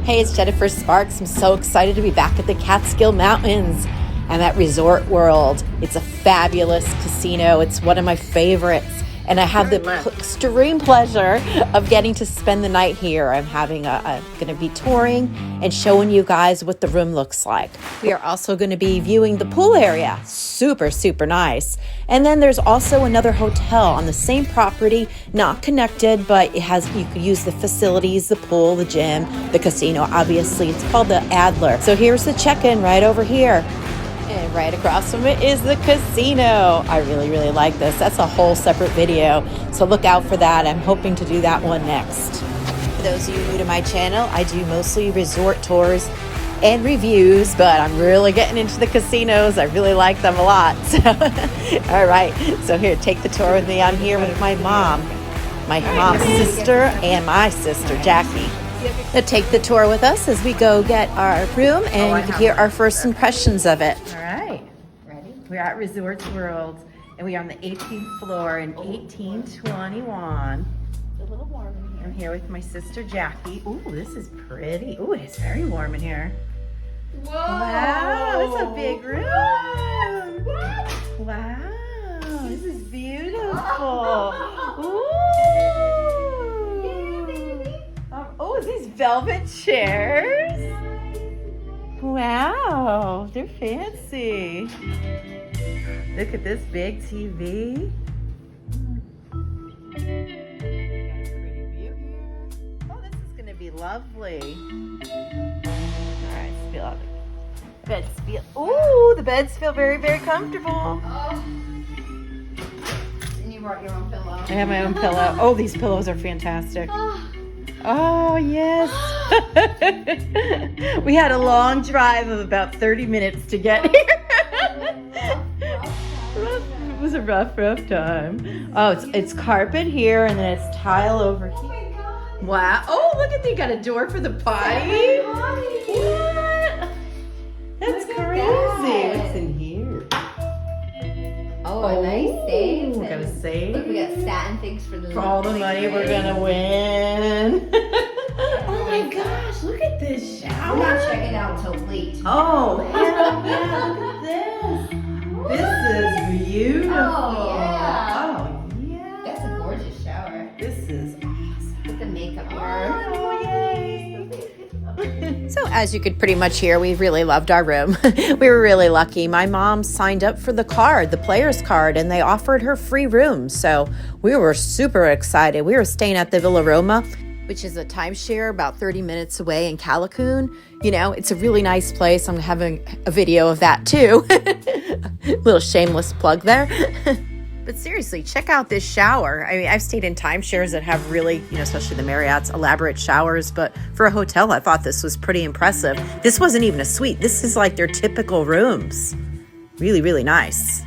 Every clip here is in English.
Hey, it's Jennifer Sparks. I'm so excited to be back at the Catskill Mountains. I'm at Resort World. It's a fabulous casino. It's one of my favorites. And I have the extreme pleasure of getting to spend the night here. I'm going to be touring and showing you guys what the room looks like. We are also going to be viewing the pool area. Super, super nice. And then there's also another hotel on the same property, not connected, but you could use the facilities, the pool, the gym, the casino. Obviously, it's called the Adler. So here's the check-in right over here. And right across from it is the casino. I really, really like this. That's a whole separate video, so look out for that. I'm hoping to do that one next. For those of you new to my channel, I do mostly resort tours and reviews, but I'm really getting into the casinos. I really like them a lot. So, all right, so here, take the tour with me. I'm here with my mom's sister, and my sister, Jackie. Now take the tour with us as we go get our room and hear our first impressions of it. All right, ready? We're at Resorts World, and we are on the 18th floor in 1821. It's a little warm in here. I'm here with my sister Jackie. Ooh, this is pretty. Ooh, it's very warm in here. Whoa! Wow, it's a big room. What? Wow, this is beautiful. Ooh. Oh, these velvet chairs. Wow, they're fancy. Look at this big TV. Got a pretty view here. Oh, this is going to be lovely. All right, ooh, the beds feel very, very comfortable. Oh. And you brought your own pillow. I have my own pillow. Oh, these pillows are fantastic. Oh, yes. We had a long drive of about 30 minutes to get here. It was a rough time. Oh, it's carpet here, and then it's tile over here. Wow. Oh, look at, they got a door for the potty. What? That's crazy. What's in here? Oh, a nice safe. We got a safe. Look, we got satin things for the For all the money we're gonna win. Oh my gosh, look at this shower. We're not checking out until late. Oh, hell yeah, look at this. This is beautiful. Oh, yeah. Oh, yeah. That's a gorgeous shower. This is awesome. With the makeup here. Oh, yay. So as you could pretty much hear, we really loved our room. We were really lucky. My mom signed up for the card, the player's card, and they offered her free rooms. So we were super excited. We were staying at the Villa Roma, which is a timeshare about 30 minutes away in Callicoon. You know, it's a really nice place. I'm having a video of that too. Little shameless plug there. But seriously, check out this shower. I mean, I've stayed in timeshares that have really, especially the Marriott's, elaborate showers. But for a hotel, I thought this was pretty impressive. This wasn't even a suite. This is like their typical rooms. Really, really nice.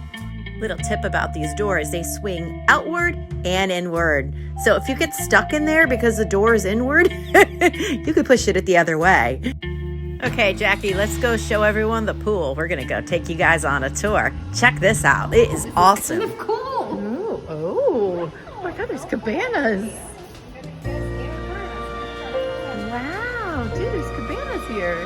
Little tip about these doors, they swing outward and inward. So if you get stuck in there because the door is inward, you could push it the other way. Okay, Jackie, let's go show everyone the pool. We're going to go take you guys on a tour. Check this out. It is awesome. It's cool. Oh my God, there's cabanas. Wow, dude, there's cabanas here.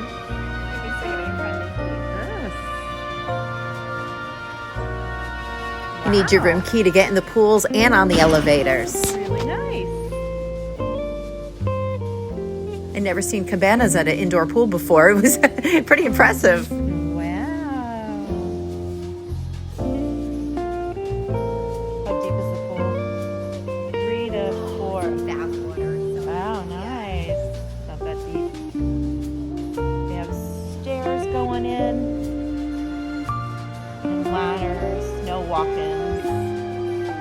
You need your room key to get in the pools and on the elevators. Really nice. I'd never seen cabanas at an indoor pool before. It was pretty impressive. Walk-ins.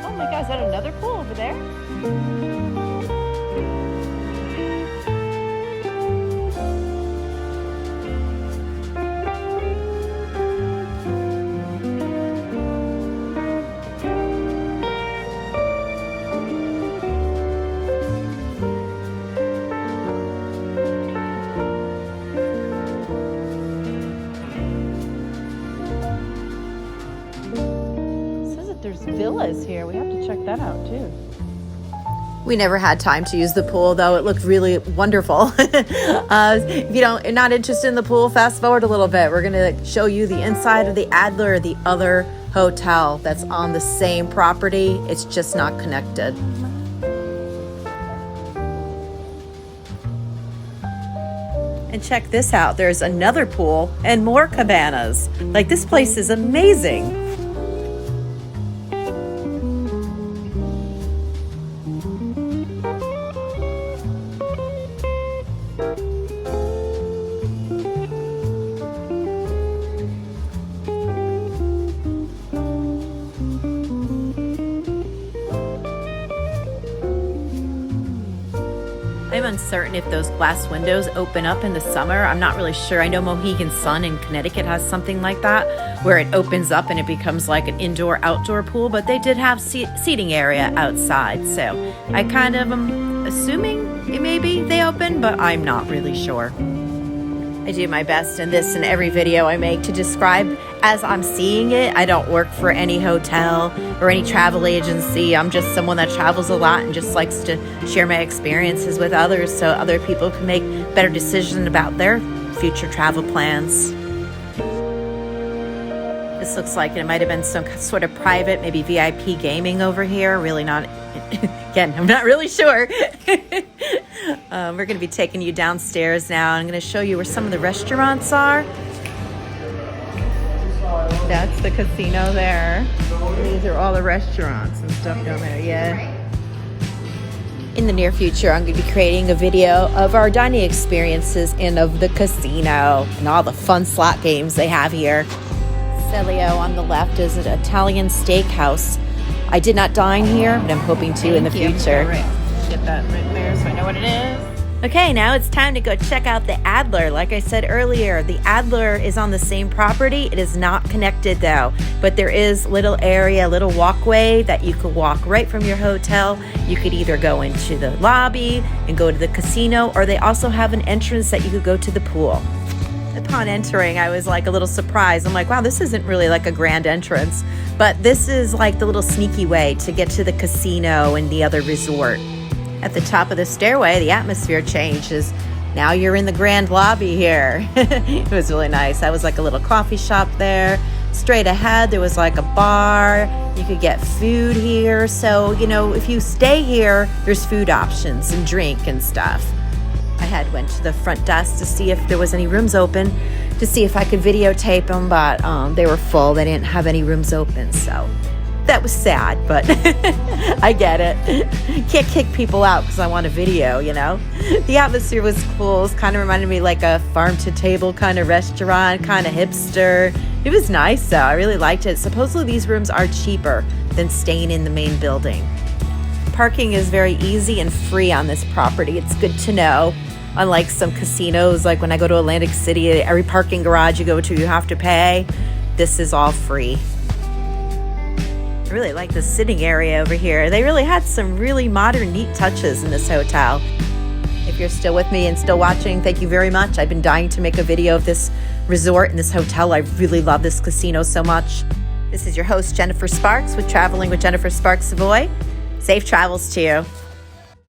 Oh my God, is that another pool over there? There's villas here. We have to check that out too. We never had time to use the pool, though. It looked really wonderful. If you're not interested in the pool, fast forward a little bit. We're going to show you the inside of the Adler, the other hotel that's on the same property. It's just not connected. And check this out. There's another pool and more cabanas. Like, this place is amazing. I'm uncertain if those glass windows open up in the summer. I'm not really sure. I know Mohegan Sun in Connecticut has something like that, where it opens up and it becomes like an indoor-outdoor pool, but they did have seating area outside. So I kind of am assuming maybe they open, but I'm not really sure. I do my best in this and every video I make to describe as I'm seeing it. I don't work for any hotel or any travel agency. I'm just someone that travels a lot and just likes to share my experiences with others so other people can make better decisions about their future travel plans. This looks like it might have been some sort of private, maybe VIP gaming over here. Really not, again, I'm not really sure. We're going to be taking you downstairs now. I'm going to show you where some of the restaurants are. That's the casino there. These are all the restaurants and stuff down there, yeah. In the near future, I'm going to be creating a video of our dining experiences and of the casino and all the fun slot games they have here. Celio on the left is an Italian steakhouse. I did not dine here, but I'm hoping to in the future. Get that right there so I know what it is. Okay, now it's time to go check out the Adler. Like I said earlier, the Adler is on the same property. It is not connected though, but there is little area, little walkway that you could walk right from your hotel. You could either go into the lobby and go to the casino, or they also have an entrance that you could go to the pool. Upon entering, I was like a little surprised. I'm like, wow, this isn't really like a grand entrance, but this is like the little sneaky way to get to the casino and the other resort. At the top of the stairway, the atmosphere changes. Now you're in the grand lobby here. It was really nice. I was like a little coffee shop there. Straight ahead, there was like a bar. You could get food here. So, you know, if you stay here, there's food options and drink and stuff. I went to the front desk to see if there was any rooms open, to see if I could videotape them, but they were full. They didn't have any rooms open, so that was sad, but I get it. Can't kick people out because I want a video, you know. The atmosphere was cool. It kind of reminded me like a farm-to-table kind of restaurant, kind of hipster. It was nice, though. I really liked it. Supposedly these rooms are cheaper than staying in the main building. Parking is very easy and free on this property. It's good to know. Unlike some casinos, like when I go to Atlantic City, every parking garage you go to, you have to pay. This is all free. I really like the sitting area over here. They really had some really modern, neat touches in this hotel. If you're still with me and still watching, thank you very much. I've been dying to make a video of this resort and this hotel. I really love this casino so much. This is your host, Jennifer Sparks, with Traveling with Jennifer Sparks Savoy. Safe travels to you.